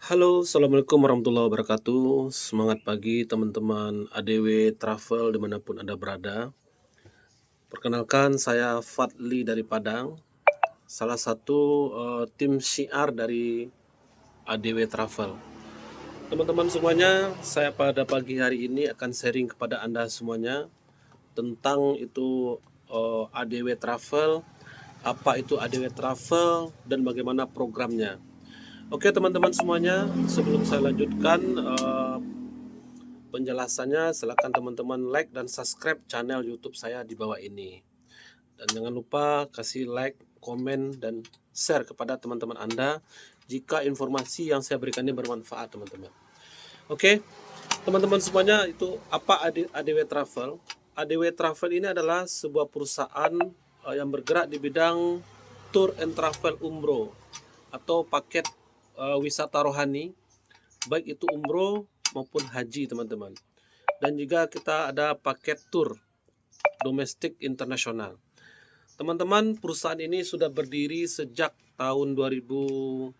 Halo, assalamualaikum warahmatullahi wabarakatuh. Semangat pagi teman-teman ADW Travel dimanapun Anda berada. Perkenalkan saya Fadli dari Padang, salah satu tim syiar dari ADW Travel. Teman-teman semuanya, saya pada pagi hari ini akan sharing kepada Anda semuanya tentang itu ADW Travel, apa itu ADW Travel dan bagaimana programnya. Oke teman-teman semuanya, sebelum saya lanjutkan penjelasannya, silakan teman-teman like dan subscribe channel YouTube saya di bawah ini. Dan jangan lupa kasih like, komen, dan share kepada teman-teman Anda jika informasi yang saya berikan ini bermanfaat, teman-teman. Oke, teman-teman semuanya, itu apa ADW Travel? ADW Travel ini adalah sebuah perusahaan yang bergerak di bidang tour and travel umroh atau paket wisata rohani, baik itu umroh maupun haji, teman-teman. Dan juga kita ada paket tour domestik internasional. Teman-teman, perusahaan ini sudah berdiri sejak tahun 2013,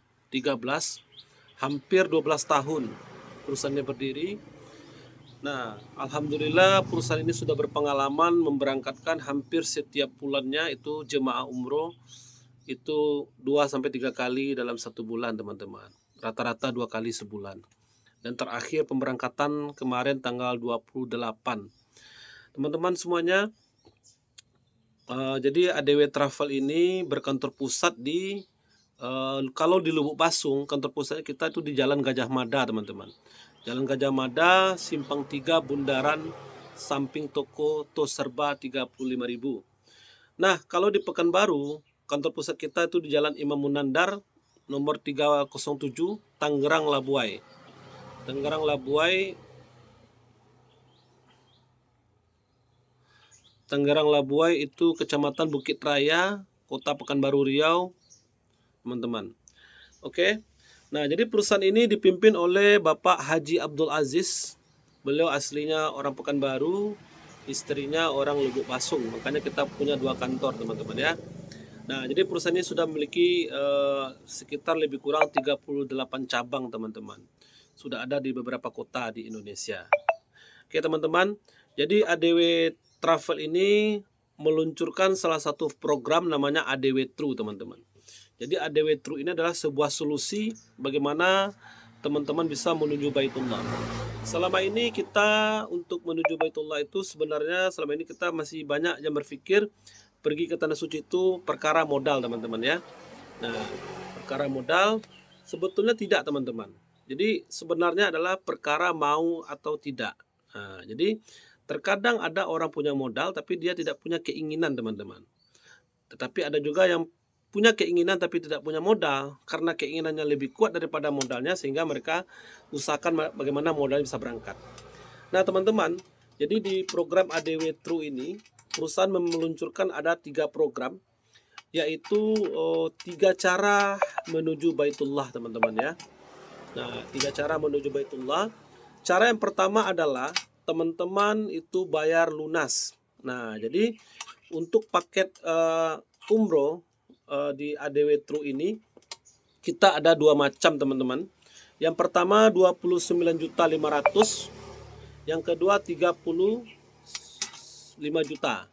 hampir 12 tahun perusahaannya berdiri. Nah, alhamdulillah perusahaan ini sudah berpengalaman memberangkatkan hampir setiap bulannya itu jemaah umroh itu 2 sampai 3 kali dalam satu bulan, teman-teman. Rata-rata 2 kali sebulan. Dan terakhir pemberangkatan kemarin tanggal 28. Teman-teman semuanya, jadi ADW Travel ini berkantor pusat di kalau di Lubuk Pasung, kantor pusatnya kita itu di Jalan Gajah Mada, teman-teman. Jalan Gajah Mada, Simpang 3, Bundaran, samping toko Toserba 35.000. Nah, kalau di Pekanbaru, kantor pusat kita itu di Jalan Imam Munandar, nomor 307, Tangerang Labuai. Tangerang Labuai, itu Kecamatan Bukit Raya, Kota Pekanbaru Riau, teman-teman. Oke. Nah, jadi perusahaan ini dipimpin oleh Bapak Haji Abdul Aziz. Beliau aslinya orang Pekanbaru, istrinya orang Lubuk Pasung. Makanya kita punya 2 kantor, teman-teman ya. Nah, jadi perusahaan ini sudah memiliki sekitar lebih kurang 38 cabang, teman-teman. Sudah ada di beberapa kota di Indonesia. Oke, teman-teman. Jadi ADW Travel ini meluncurkan salah satu program namanya ADW True, teman-teman. Jadi ADW True ini adalah sebuah solusi bagaimana teman-teman bisa menuju Baitullah. Selama ini kita untuk menuju Baitullah itu sebenarnya selama ini kita masih banyak yang berpikir pergi ke Tanah Suci itu perkara modal, teman-teman ya. Nah, perkara modal sebetulnya tidak, teman-teman. Jadi sebenarnya adalah perkara mau atau tidak. Nah, jadi terkadang ada orang punya modal tapi dia tidak punya keinginan, teman-teman. Tetapi ada juga yang punya keinginan tapi tidak punya modal karena keinginannya lebih kuat daripada modalnya sehingga mereka usahakan bagaimana modalnya bisa berangkat. Nah, teman-teman, jadi di program ADW True ini perusahaan meluncurkan ada 3 program, yaitu 3 cara menuju Baitullah, teman-teman ya. Nah, 3 cara menuju Baitullah. Cara yang pertama adalah teman-teman itu bayar lunas. Nah, jadi untuk paket umroh di ADW True ini kita ada 2 macam, teman-teman. Yang pertama 29.500.000, yang kedua 35 juta.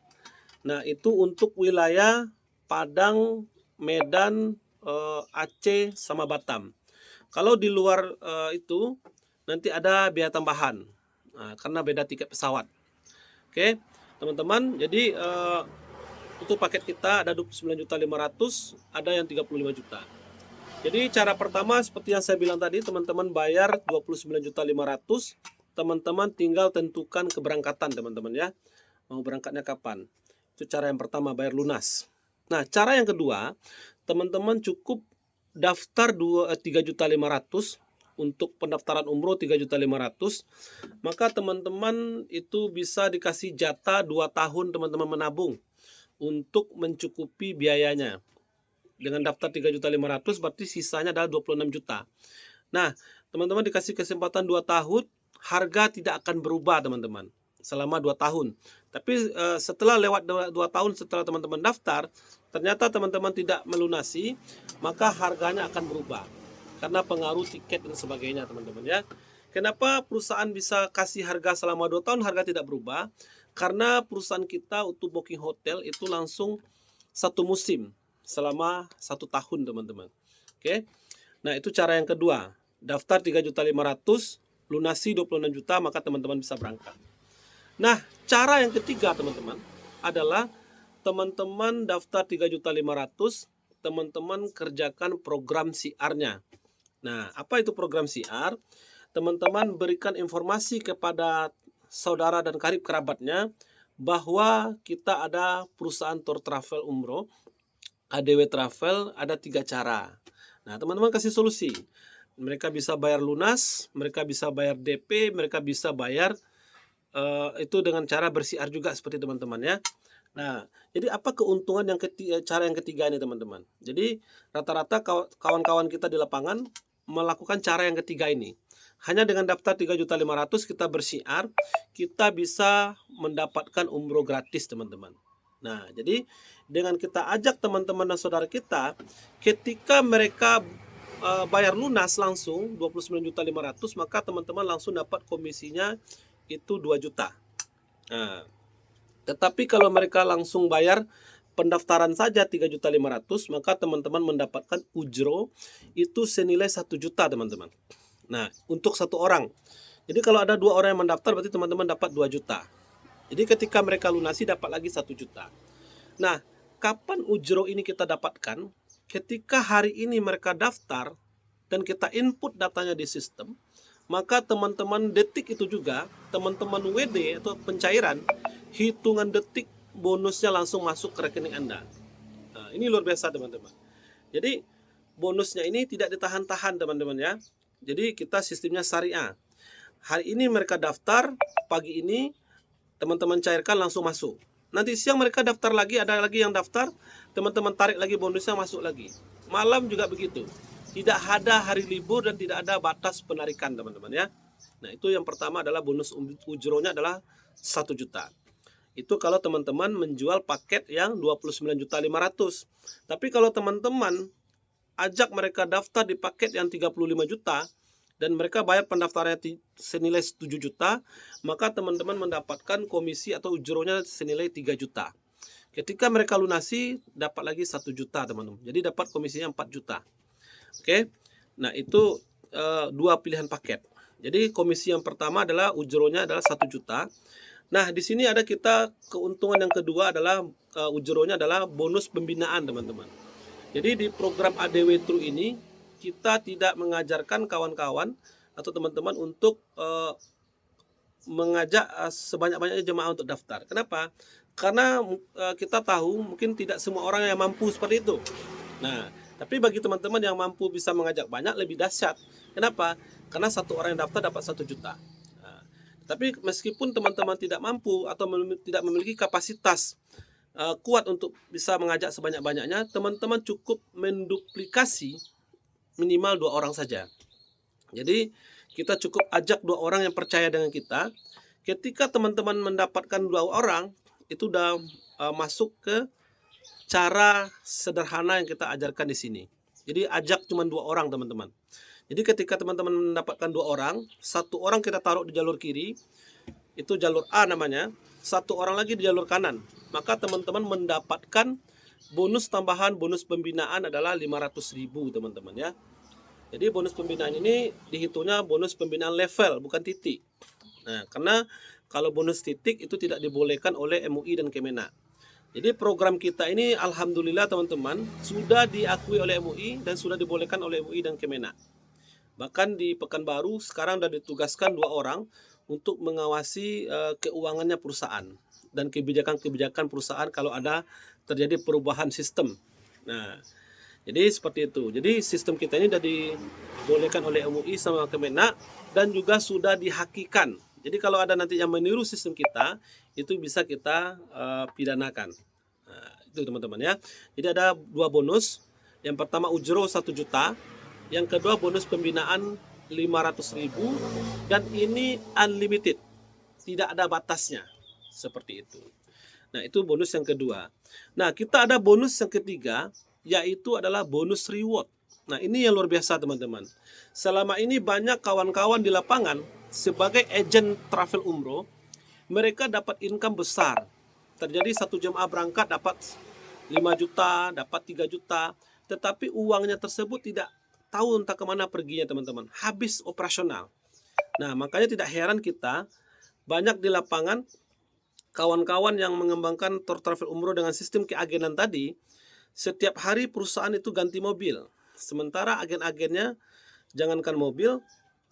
Nah, itu untuk wilayah Padang, Medan, Aceh sama Batam. Kalau di luar itu nanti ada biaya tambahan. Nah, karena beda tiket pesawat. Oke, teman-teman. Jadi untuk paket kita ada 29.500.000, ada yang 35 juta. Jadi cara pertama seperti yang saya bilang tadi, teman-teman bayar 29.500.000, teman-teman tinggal tentukan keberangkatan, teman-teman ya. Mau berangkatnya kapan? Itu cara yang pertama, bayar lunas. Nah, cara yang kedua, teman-teman cukup daftar 3.500.000 untuk pendaftaran umroh 3.500.000, maka teman-teman itu bisa dikasih jatah 2 tahun teman-teman menabung untuk mencukupi biayanya. Dengan daftar 3.500.000 berarti sisanya adalah 26 juta. Nah, teman-teman dikasih kesempatan 2 tahun, harga tidak akan berubah, teman-teman, selama 2 tahun. Tapi setelah lewat 2 tahun setelah teman-teman daftar, ternyata teman-teman tidak melunasi, maka harganya akan berubah. karena pengaruh tiket dan sebagainya, teman-teman ya. Kenapa perusahaan bisa kasih harga selama 2 tahun harga tidak berubah? Karena perusahaan kita untuk booking hotel itu langsung 1 musim selama 1 tahun, teman-teman. Oke. Nah, itu cara yang kedua. Daftar 3.500.000, lunasi 26 juta, maka teman-teman bisa berangkat. Nah, cara yang ketiga, teman-teman, adalah teman-teman daftar 3.500.000, teman-teman kerjakan program CR-nya. Nah, apa itu program CR? Teman-teman berikan informasi kepada saudara dan karib kerabatnya bahwa kita ada perusahaan tour travel umroh, ADW Travel, ada 3 cara. Nah, teman-teman kasih solusi. Mereka bisa bayar lunas, mereka bisa bayar DP, mereka bisa bayar itu dengan cara ber-CR juga seperti teman-teman ya. Nah, jadi apa keuntungan yang cara yang ketiga ini, teman-teman? Jadi rata-rata kawan-kawan kita di lapangan melakukan cara yang ketiga ini. Hanya dengan daftar 3.500.000 kita ber-CR, kita bisa mendapatkan umroh gratis, teman-teman. Nah, jadi dengan kita ajak teman-teman dan saudara kita, ketika mereka bayar lunas langsung 29.500.000, maka teman-teman langsung dapat komisinya itu 2 juta. Nah, tetapi kalau mereka langsung bayar pendaftaran saja 3.500.000, maka teman-teman mendapatkan ujro itu senilai 1 juta, teman-teman. Nah, untuk 1 orang. Jadi kalau ada 2 orang yang mendaftar, berarti teman-teman dapat 2 juta. Jadi ketika mereka lunasi dapat lagi 1 juta. Nah, kapan ujro ini kita dapatkan? Ketika hari ini mereka daftar dan kita input datanya di sistem, maka teman-teman detik itu juga, teman-teman WD atau pencairan, hitungan detik bonusnya langsung masuk ke rekening Anda. Nah, ini luar biasa, teman-teman. Jadi bonusnya ini tidak ditahan-tahan, teman-teman ya. Jadi kita sistemnya syariah. Hari ini mereka daftar, pagi ini teman-teman cairkan langsung masuk. Nanti siang mereka daftar lagi, ada lagi yang daftar, teman-teman tarik lagi bonusnya masuk lagi. Malam juga begitu. Tidak ada hari libur dan tidak ada batas penarikan, teman-teman ya. Nah, itu yang pertama adalah bonus ujronya adalah 1 juta. Itu kalau teman-teman menjual paket yang 29.500.000. Tapi kalau teman-teman ajak mereka daftar di paket yang 35 juta dan mereka bayar pendaftarannya senilai 7 juta, maka teman-teman mendapatkan komisi atau ujronya senilai 3 juta. Ketika mereka lunasi dapat lagi 1 juta, teman-teman. Jadi dapat komisinya 4 juta. Oke. Nah, itu 2 pilihan paket. Jadi komisi yang pertama adalah ujronya adalah 1 juta. Nah, di sini ada kita keuntungan yang kedua adalah ujronya adalah bonus pembinaan, teman-teman. Jadi di program ADW True ini kita tidak mengajarkan kawan-kawan atau teman-teman untuk mengajak sebanyak-banyaknya jemaah untuk daftar. Kenapa? Karena kita tahu mungkin tidak semua orang yang mampu seperti itu. Nah, tapi bagi teman-teman yang mampu bisa mengajak banyak lebih dahsyat. Kenapa? Karena 1 orang yang daftar dapat 1 juta. Nah, tapi meskipun teman-teman tidak mampu atau tidak memiliki kapasitas kuat untuk bisa mengajak sebanyak-banyaknya, teman-teman cukup menduplikasi minimal 2 orang saja. Jadi kita cukup ajak 2 orang yang percaya dengan kita. Ketika teman-teman mendapatkan 2 orang, itu sudah masuk ke cara sederhana yang kita ajarkan di sini. Jadi ajak cuma 2 orang, teman-teman. Jadi ketika teman-teman mendapatkan 2 orang, 1 orang kita taruh di jalur kiri, itu jalur A namanya, 1 orang lagi di jalur kanan. Maka teman-teman mendapatkan bonus tambahan, bonus pembinaan adalah 500.000, teman-teman ya. Jadi bonus pembinaan ini dihitungnya bonus pembinaan level, bukan titik. Nah, karena kalau bonus titik itu tidak dibolehkan oleh MUI dan Kemenak. Jadi program kita ini alhamdulillah, teman-teman, sudah diakui oleh MUI dan sudah dibolehkan oleh MUI dan Kemenak. Bahkan di Pekanbaru sekarang sudah ditugaskan 2 orang untuk mengawasi keuangannya perusahaan dan kebijakan-kebijakan perusahaan kalau ada terjadi perubahan sistem. Nah, jadi seperti itu. Jadi sistem kita ini sudah dibolehkan oleh MUI sama Kemenak dan juga sudah dihakikan. Jadi kalau ada nanti yang meniru sistem kita, itu bisa kita pidanakan. Nah, itu teman-teman ya. Jadi ada 2 bonus. Yang pertama ujro 1 juta. Yang kedua bonus pembinaan 500.000. Dan ini unlimited. Tidak ada batasnya. Seperti itu. Nah, itu bonus yang kedua. Nah, kita ada bonus yang ketiga, yaitu adalah bonus reward. Nah, ini yang luar biasa teman-teman. Selama ini banyak kawan-kawan di lapangan sebagai agen travel umroh, mereka dapat income besar. Terjadi satu jemaah berangkat dapat 5 juta, dapat 3 juta, tetapi uangnya tersebut tidak tahu entah kemana perginya teman-teman. Habis operasional. Nah, makanya tidak heran kita banyak di lapangan kawan-kawan yang mengembangkan tour travel umroh dengan sistem keagenan tadi, setiap hari perusahaan itu ganti mobil. Sementara agen-agennya jangankan mobil,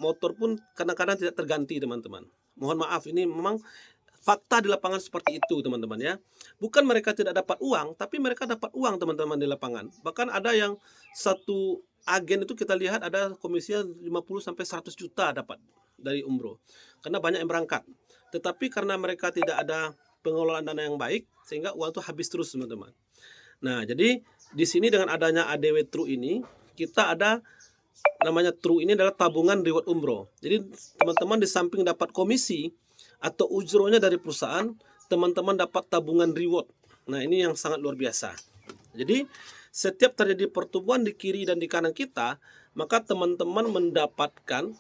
motor pun kadang-kadang tidak terganti teman-teman. Mohon maaf, ini memang fakta di lapangan seperti itu teman-teman ya. Bukan mereka tidak dapat uang, tapi mereka dapat uang teman-teman di lapangan. Bahkan ada yang satu agen itu kita lihat ada komisinya 50-100 juta dapat dari umroh. Karena banyak yang berangkat. Tetapi karena mereka tidak ada pengelolaan dana yang baik, sehingga uang itu habis terus teman-teman. Nah, jadi di sini dengan adanya ADW True ini, kita ada namanya True ini adalah tabungan reward umroh. Jadi teman-teman di samping dapat komisi atau ujronya dari perusahaan, teman-teman dapat tabungan reward. Nah, ini yang sangat luar biasa. Jadi setiap terjadi pertumbuhan di kiri dan di kanan kita, maka teman-teman mendapatkan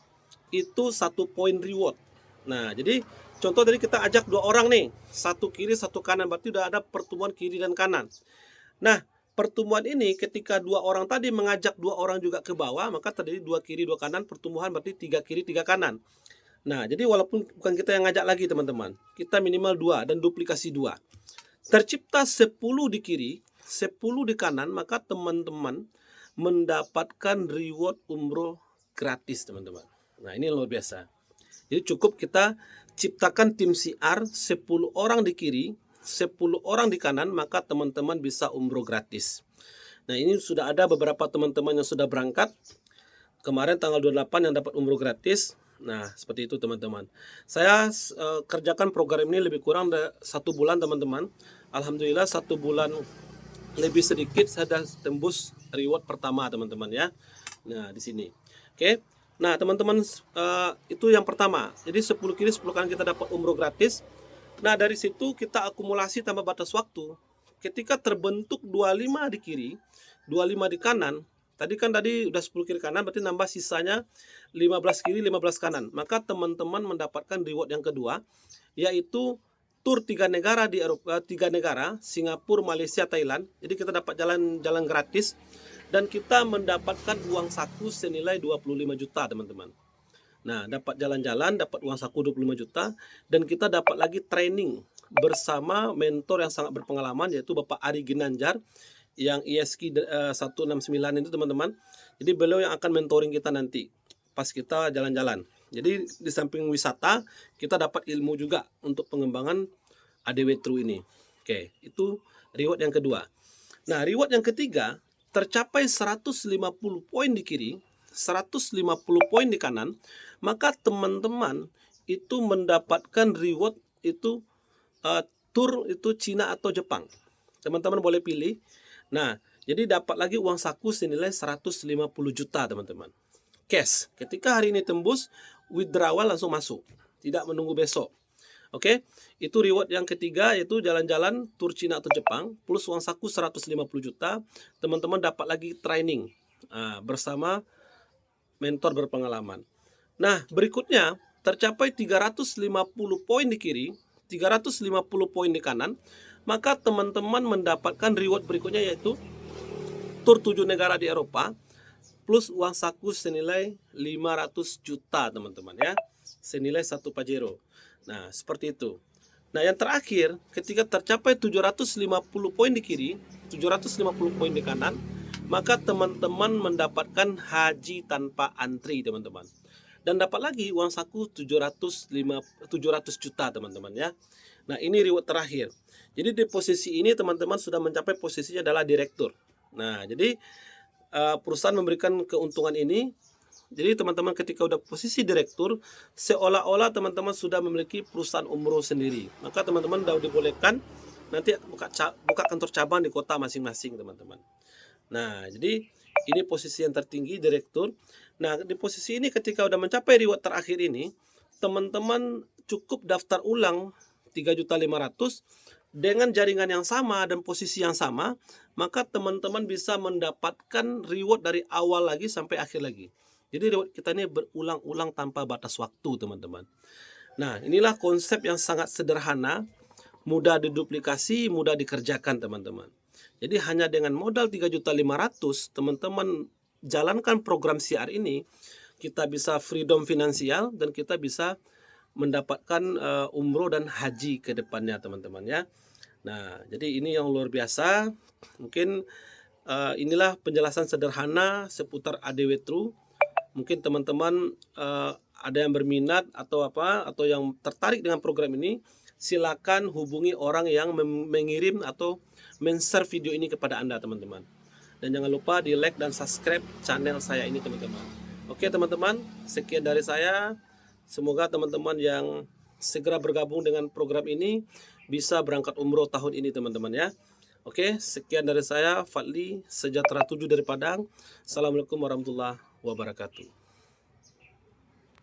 itu 1 poin reward. Nah, jadi contoh tadi kita ajak 2 orang nih, satu kiri satu kanan, berarti udah ada pertumbuhan kiri dan kanan. Nah, pertumbuhan ini ketika 2 orang tadi mengajak 2 orang juga ke bawah, maka terjadi 2 kiri 2 kanan, pertumbuhan berarti 3 kiri 3 kanan. Nah, jadi walaupun bukan kita yang ngajak lagi teman-teman, kita minimal 2 dan duplikasi 2. Tercipta 10 di kiri, 10 di kanan, maka teman-teman mendapatkan reward umroh gratis teman-teman. Nah, ini luar biasa. Jadi cukup kita ciptakan tim CR 10 orang di kiri, 10 orang di kanan, maka teman-teman bisa umroh gratis. Nah, ini sudah ada beberapa teman-teman yang sudah berangkat. Kemarin tanggal 28 yang dapat umroh gratis. Nah, seperti itu teman-teman. Saya kerjakan program ini lebih kurang 1 bulan teman-teman. Alhamdulillah 1 bulan lebih sedikit saya sudah tembus reward pertama teman-teman ya. Nah, di sini. Oke. Nah, teman-teman itu yang pertama. Jadi 10 kiri 10 kanan kita dapat umroh gratis. Nah, dari situ kita akumulasi tambah batas waktu. Ketika terbentuk 25 di kiri, 25 di kanan, tadi udah 10 kiri kanan, berarti nambah sisanya 15 kiri, 15 kanan. Maka teman-teman mendapatkan reward yang kedua, yaitu tur 3 negara di Eropa, 3 negara, Singapura, Malaysia, Thailand. Jadi kita dapat jalan-jalan gratis dan kita mendapatkan uang saku senilai 25 juta, teman-teman. Nah, dapat jalan-jalan, dapat uang saku 25 juta, dan kita dapat lagi training bersama mentor yang sangat berpengalaman, yaitu Bapak Ari Ginanjar, yang ISK 169 itu teman-teman. Jadi beliau yang akan mentoring kita nanti, pas kita jalan-jalan. Jadi di samping wisata, kita dapat ilmu juga untuk pengembangan ADW True ini. Oke, itu reward yang kedua. Nah, reward yang ketiga, tercapai 150 poin di kiri, 150 poin di kanan, maka teman-teman itu mendapatkan reward itu tur itu Cina atau Jepang. Teman-teman boleh pilih. Nah, jadi dapat lagi uang saku senilai 150 juta teman-teman. Cash. Ketika hari ini tembus, withdrawal langsung masuk. Tidak menunggu besok. Oke, itu reward yang ketiga, yaitu jalan-jalan tur Cina atau Jepang plus uang saku 150 juta. Teman-teman dapat lagi training bersama mentor berpengalaman. Nah, berikutnya tercapai 350 poin di kiri, 350 poin di kanan, maka teman-teman mendapatkan reward berikutnya, yaitu tur 7 negara di Eropa plus uang saku senilai 500 juta teman-teman ya, senilai 1 Pajero. Nah, seperti itu. Nah, yang terakhir, ketika tercapai 750 poin di kiri, 750 poin di kanan, maka teman-teman mendapatkan haji tanpa antri teman-teman. Dan dapat lagi uang saku 700 juta teman-teman ya. Nah, ini reward terakhir. Jadi di posisi ini teman-teman sudah mencapai posisinya adalah direktur. Nah, jadi perusahaan memberikan keuntungan ini. Jadi teman-teman ketika udah posisi direktur, seolah-olah teman-teman sudah memiliki perusahaan umroh sendiri. Maka teman-teman sudah dibolehkan nanti buka kantor cabang di kota masing-masing teman-teman. Nah, jadi ini posisi yang tertinggi direktur. Nah, di posisi ini ketika udah mencapai reward terakhir ini, teman-teman cukup daftar ulang 3.500.000 dengan jaringan yang sama dan posisi yang sama, maka teman-teman bisa mendapatkan reward dari awal lagi sampai akhir lagi. Jadi reward kita ini berulang-ulang tanpa batas waktu, teman-teman. Nah, inilah konsep yang sangat sederhana, mudah diduplikasi, mudah dikerjakan, teman-teman. Jadi hanya dengan modal 3.500.000, teman-teman jalankan program CR ini, kita bisa freedom finansial dan kita bisa mendapatkan umroh dan haji ke depannya, teman-teman ya. Nah, jadi ini yang luar biasa. Mungkin inilah penjelasan sederhana seputar ADW True. Mungkin teman-teman ada yang berminat atau yang tertarik dengan program ini, silakan hubungi orang yang mengirim atau men-share video ini kepada Anda, teman-teman. Dan jangan lupa di like dan subscribe channel saya ini, teman-teman. Oke, teman-teman, sekian dari saya. Semoga teman-teman yang segera bergabung dengan program ini bisa berangkat umroh tahun ini, teman-teman ya. Oke, sekian dari saya, Fadli, Sejahtera 7 dari Padang. Assalamualaikum warahmatullahi wabarakatuh.